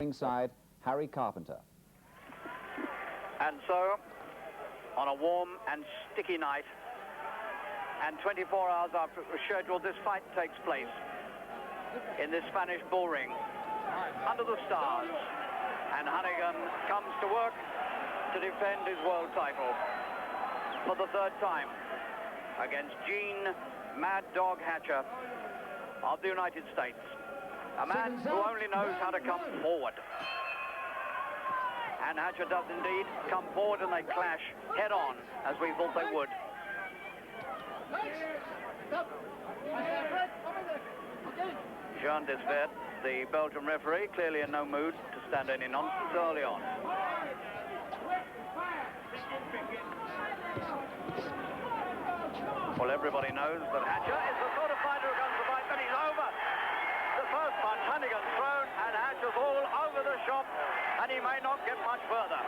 Ringside, Harry Carpenter. And so, on a warm and sticky night, and 24 hours after it was scheduled, this fight takes place in this Spanish bull ring, under the stars, and Honeyghan comes to work to defend his world title for the third time against Gene Mad Dog Hatcher of the United States, a man who only knows how to come forward. And Hatcher does indeed come forward, and they clash head-on, as we thought they would. Jean Desvet, the Belgian referee, clearly in no mood to stand any nonsense early on. Well, everybody knows that Hatcher is the sort of fighter who comes to fight, but he's over. The first punch, Honeyghan thrown, and Hatcher's all over the shop, and he may not get much further.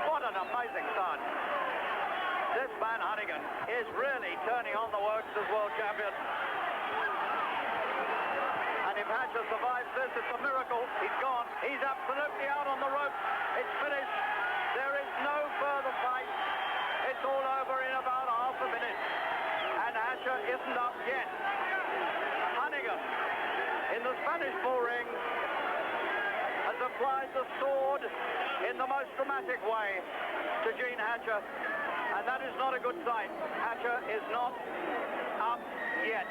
What an amazing start. This man, Honeyghan, is really turning on the works as world champion. And if Hatcher survives this, it's a miracle. He's gone. He's absolutely out on the ropes. It's finished. There is no further fight. It's all over in about half a minute. And Hatcher isn't up yet. Honeyghan, in the Spanish bull ring, has applied the sword in the most dramatic way to Gene Hatcher. And that is not a good sight. Hatcher is not up yet.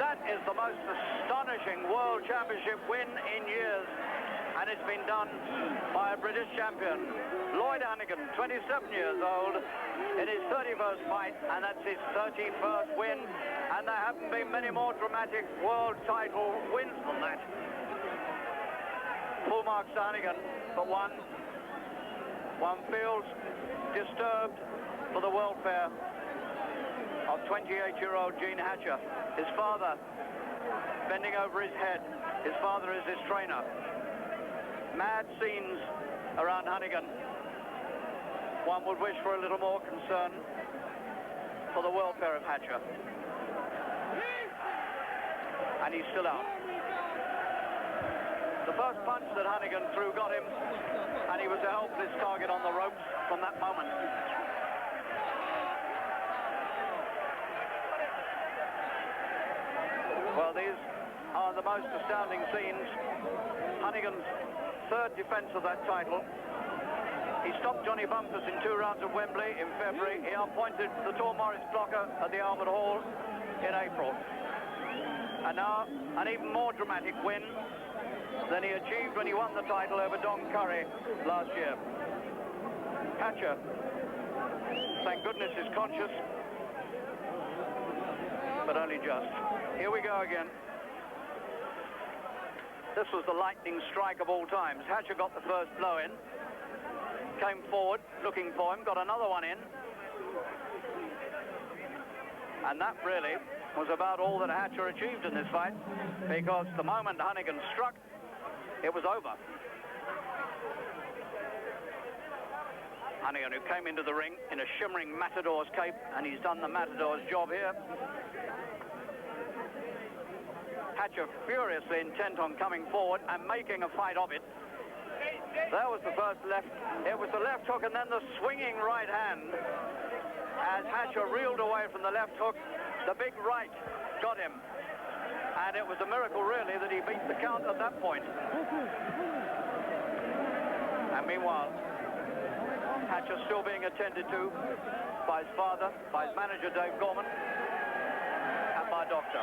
That is the most astonishing World Championship win in years. And it's been done by a British champion. Lloyd, 27 years old, in his 31st fight, and that's his 31st win. And there haven't been many more dramatic world title wins than that. Full marks to Honeyghan, but one feels disturbed for the welfare of 28-year-old Gene Hatcher. His father bending over his head. His father is his trainer. Mad scenes around Honeyghan. One would wish for a little more concern for the welfare of Hatcher. And he's still out. The first punch that Honeyghan threw got him, and he was a helpless target on the ropes from that moment. Well, these are the most astounding scenes. Honeyghan's third defense of that title. He stopped Johnny Bumpus in 2 rounds at Wembley in February. He appointed the tall Morris blocker at the Albert Hall in April. And now, an even more dramatic win than he achieved when he won the title over Don Curry last year. Hatcher, thank goodness, is conscious, but only just. Here we go again. This was the lightning strike of all times. Hatcher got the first blow in, came forward looking for him, got another one in. And that really was about all that Hatcher achieved in this fight, because the moment Honeyghan struck, it was over. Honeyghan, who came into the ring in a shimmering matador's cape, and he's done the matador's job here. Hatcher furiously intent on coming forward and making a fight of it. There was the first left. It was the left hook and then the swinging right hand. As Hatcher reeled away from the left hook, the big right got him. And it was a miracle, really, that he beat the count at that point. And meanwhile, Hatcher still being attended to by his father, by his manager, Dave Gorman, and by a doctor.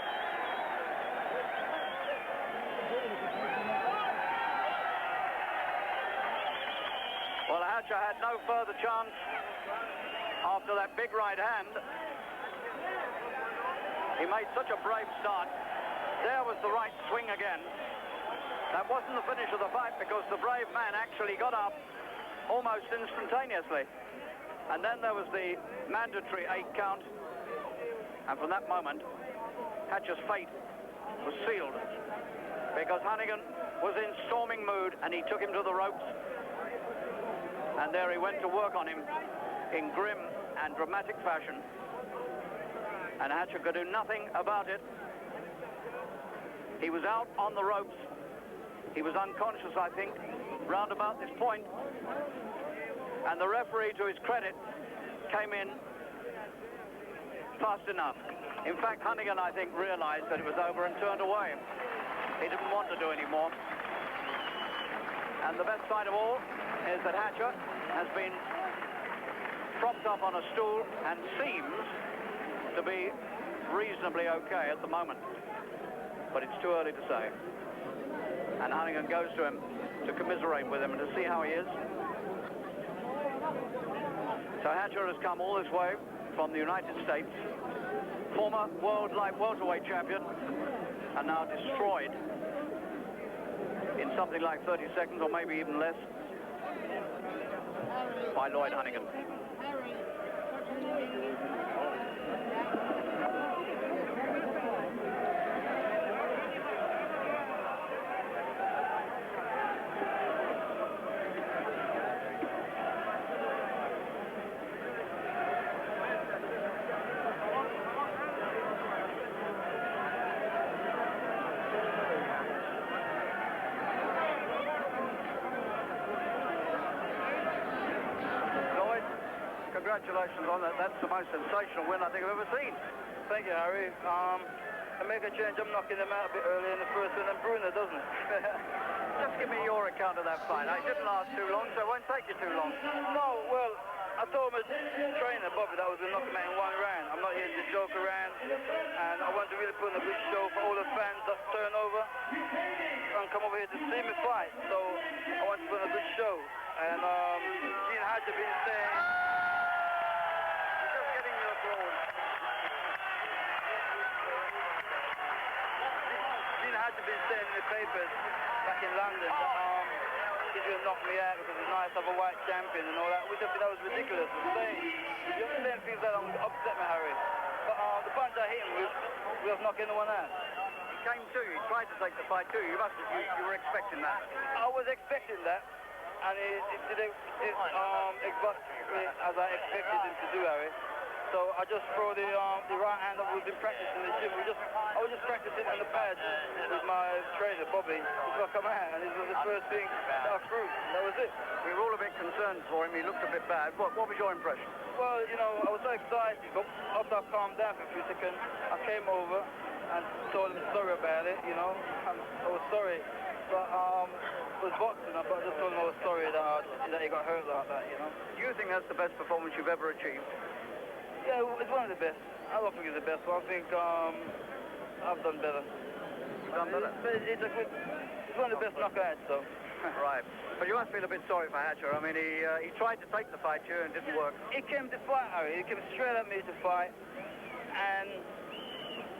Well, Hatcher had no further chance after that big right hand. He made such a brave start. There was the right swing again. That wasn't the finish of the fight, because the brave man actually got up almost instantaneously. And then there was the mandatory 8 count. And from that moment, Hatcher's fate was sealed, because Honeyghan was in storming mood, and he took him to the ropes. And there he went to work on him in grim and dramatic fashion. And Hatcher could do nothing about it. He was out on the ropes He was unconscious, I think, round about this point. And the referee, to his credit, came in fast enough. In fact, Honeyghan, I think, realized that it was over and turned away. He didn't want to do any more. And the best sign of all is that Hatcher has been propped up on a stool and seems to be reasonably okay at the moment. But it's too early to say. And Honeyghan goes to him to commiserate with him and to see how he is. So Hatcher has come all this way from the United States, former world light welterweight champion, and now destroyed in something like 30 seconds, or maybe even less, by Lloyd Honeyghan. Congratulations on that. That's the most sensational win I think I've ever seen. Thank you, Harry. To make a change, I'm knocking them out a bit early in the first one, and Bruno doesn't it? Just give me your account of that fight. It didn't last too long, so it won't take you too long. No, well, I told my trainer, Bobby, that I was going to knock him out in one round. I'm not here to joke around, and I want to really put on a good show for all the fans that turn over and come over here to see me fight. So I want to put on a good show. And Gene Hadja been saying... Had been saying in the papers back in London that he's going to knock me out because it's nice to have a white champion and all that, which I think that was ridiculous. You understand things that upset me, Harry. But the punch I hit him with was knocking anyone out. He came to you, he tried to take the fight to you. You were expecting that. I was expecting that, and it did exactly as I expected him to do, Harry. So I just throw the right hand that we've been practicing in the gym. I was just practicing on the pad with my trainer, Bobby, before I come out, and this was the first thing that I threw. That was it. We were all a bit concerned for him. He looked a bit bad. What was your impression? Well, you know, I was so excited, but after I calmed down for a few seconds, I came over and told him sorry about it, you know. I was sorry. But it was boxing, but I just told him I was sorry that he got hurt like that, you know. Do you think that's the best performance you've ever achieved? Yeah, it's one of the best. I don't think it's the best one. I think I've done better. You've done better? It's one of the best knockouts, so. Right. But you must feel a bit sorry for Hatcher. I mean, he tried to take the fight to you and it didn't work. He came to fight, Harry. He came straight at me to fight. And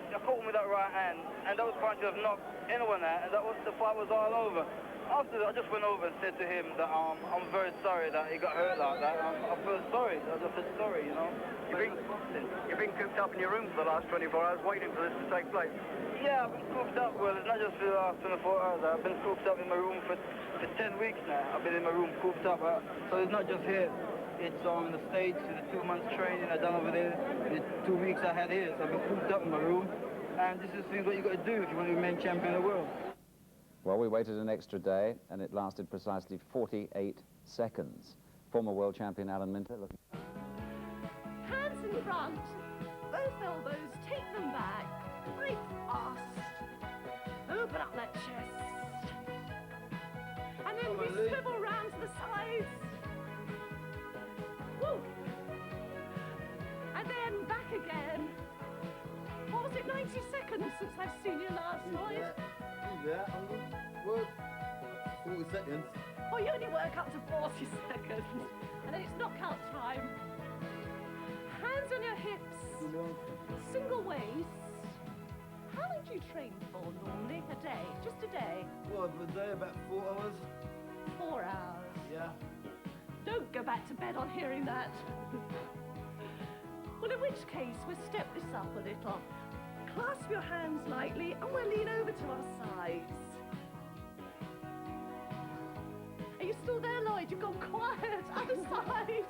I caught him with that right hand. And that was punch that knocked anyone out. And the fight was all over. After that, I just went over and said to him that I'm very sorry that he got hurt like that. I feel sorry. I just said sorry, you know. You've been cooped up in your room for the last 24 hours waiting for this to take place. Yeah, I've been cooped up. Well, it's not just for the last 24 hours. I've been cooped up in my room for 10 weeks now. I've been in my room cooped up. So it's not just here. It's in the States, in the 2 months training I've done over there, in the 2 weeks I had here. So I've been cooped up in my room. And this is what you got to do if you want to remain champion of the world. Well, we waited an extra day, and it lasted precisely 48 seconds. Former world champion Alan Minter looking... Hands in front, both elbows, take them back, fight fast, open up that chest, and then we swivel round to the sides, woo, and then back again. What was it, 90 seconds since I've seen you last night? Yeah, I'm work 40 seconds. Oh, you only work up to 40 seconds, and then it's knockout time. Hands on your hips, single waist. How long do you train for normally? A day? Just a day? Well, for a day, about 4 hours. 4 hours? Yeah. Don't go back to bed on hearing that. Well, in which case, we'll step this up a little. Clasp your hands lightly, and we'll lean over to our sides. Are you still there, Lloyd? You've gone quiet. Other side.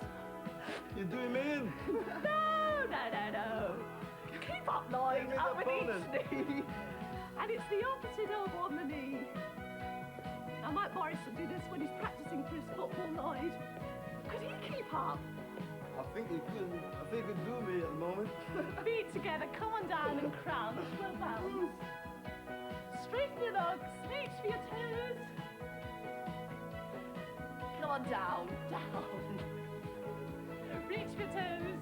You're doing me in. No. Keep up, Lloyd. Up with each knee. And it's the opposite elbow on the knee. I might Boris will do this when he's practicing for his football, Lloyd. Could he keep up? I think he could do me at the moment. Feet together, come on down and crouch. Well bounce. Straighten your legs, reach for your toes. Come on down, down. Reach for your toes.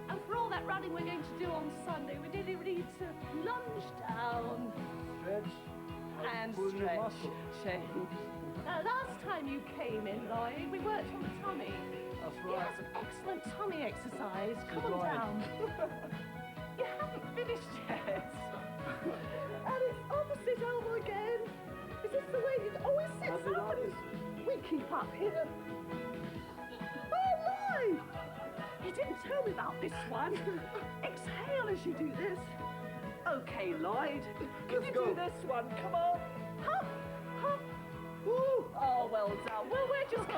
And for all that running we're going to do on Sunday, we really need to lunge down. Stretch. And Pull your stretch. muscle. Change. Now, last time you came in, Lloyd, we worked on the tummy. That's You right. had some excellent tummy exercise. Come on Right. down. You haven't finished yet. And it's opposite elbow again. Is this the way you always sit I'll do up? like this. We keep up here. Oh, Lloyd! You didn't tell me about this one. Exhale as you do this. Okay, Lloyd. Can Let's you go. do this one? Come on. Hup, hup. Woo! Oh, well done. Well, we're just